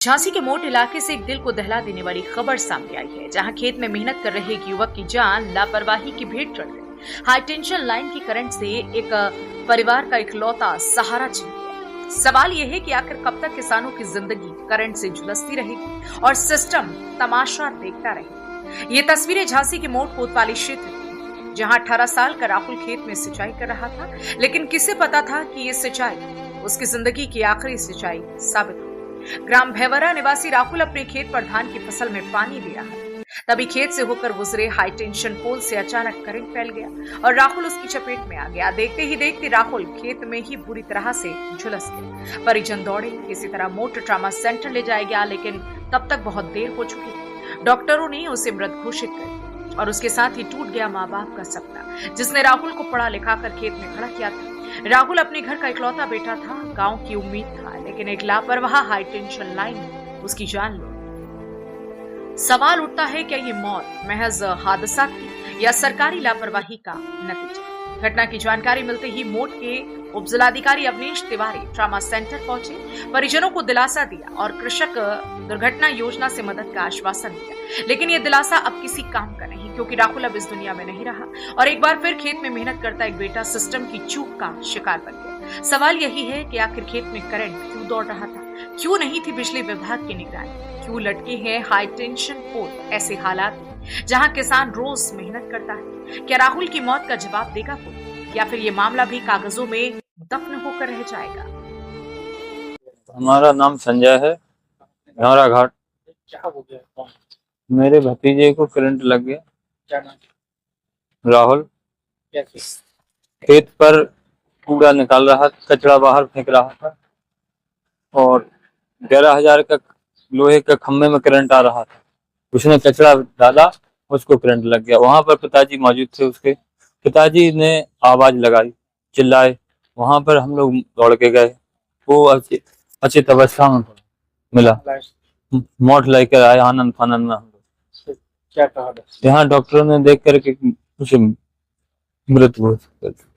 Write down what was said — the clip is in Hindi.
झांसी के मोट इलाके से एक दिल को दहला देने वाली खबर सामने आई है, जहां खेत में मेहनत कर रहे एक युवक की जान लापरवाही की भेंट चढ़ गई। हाई टेंशन लाइन की करंट से एक परिवार का इकलौता सहारा छिन गया। सवाल यह है कि आखिर कब तक किसानों की जिंदगी करंट से झुलसती रहेगी और सिस्टम तमाशा देखता रहेगा। ये तस्वीरें झांसी के मोट कोतवाली क्षेत्र की, जहां 18 साल का राहुल खेत में सिंचाई कर रहा था, लेकिन किसे पता था कि ये सिंचाई उसकी जिंदगी की आखिरी सिंचाई साबित हो। ग्राम भैवरा निवासी राहुल अपने खेत पर धान की फसल में पानी दे रहा है। तभी खेत से होकर गुजरे हाई टेंशन पोल से अचानक करंट फैल गया और राहुल उसकी चपेट में आ गया। देखते ही देखते राहुल खेत में ही बुरी तरह से झुलस गया। परिजन दौड़े, किसी तरह मोटर ट्रामा सेंटर ले जाया गया, लेकिन तब तक बहुत देर हो चुकी थी। डॉक्टरों ने उसे मृत घोषित कर दिया और उसके साथ ही टूट गया माँ बाप का सपना, जिसने राहुल को पढ़ा लिखा कर खेत में खड़ा किया था। राहुल अपने घर का इकलौता बेटा था, गांव की उम्मीद था, लेकिन एक लापरवाह हाई टेंशन लाइन ने उसकी जान ली। सवाल उठता है, क्या ये मौत महज हादसा थी या सरकारी लापरवाही का नतीजा? घटना की जानकारी मिलते ही मोट के उपजिलाधिकारी अवनीश तिवारी ट्रामा सेंटर पहुंचे, परिजनों को दिलासा दिया और कृषक दुर्घटना योजना से मदद का आश्वासन दिया। लेकिन यह दिलासा अब किसी काम का नहीं, क्योंकि राहुल अब इस दुनिया में नहीं रहा और एक बार फिर खेत में मेहनत करता एक बेटा सिस्टम की चूक का शिकार बन गया। सवाल यही है कि आखिर खेत में करंट क्यों दौड़ रहा था? क्यों नहीं थी बिजली विभाग की निगरानी? क्यों लटके हैं हाई टेंशन पोल ऐसे हालात में जहां किसान रोज मेहनत करता है? क्या राहुल की मौत का जवाब देगा कोई, या फिर ये मामला भी कागजों में दफन होकर रह जाएगा? हमारा नाम संजय है, घावरा घाट। क्या हो गया? मेरे भतीजे को करंट लग गया। क्या नाम? राहुल कैसे? खेत पर कूड़ा निकाल रहा था, कचरा बाहर फेंक रहा था और 11,000 का लोहे का खंभे में करंट आ रहा था। उसने कचरा डाला, उसको करंट लग गया। वहां पर पिताजी मौजूद थे। उसके पिताजी ने आवाज लगाई, चिल्लाए। वहां पर हम लोग दौड़ के गए। वो अचेत अवस्था में मिला। मोट लेकर आए आनंद फानंद में। हम लोग क्या कहा? यहाँ डॉक्टरों ने देख करके उसे मृत घोषित कर दिया।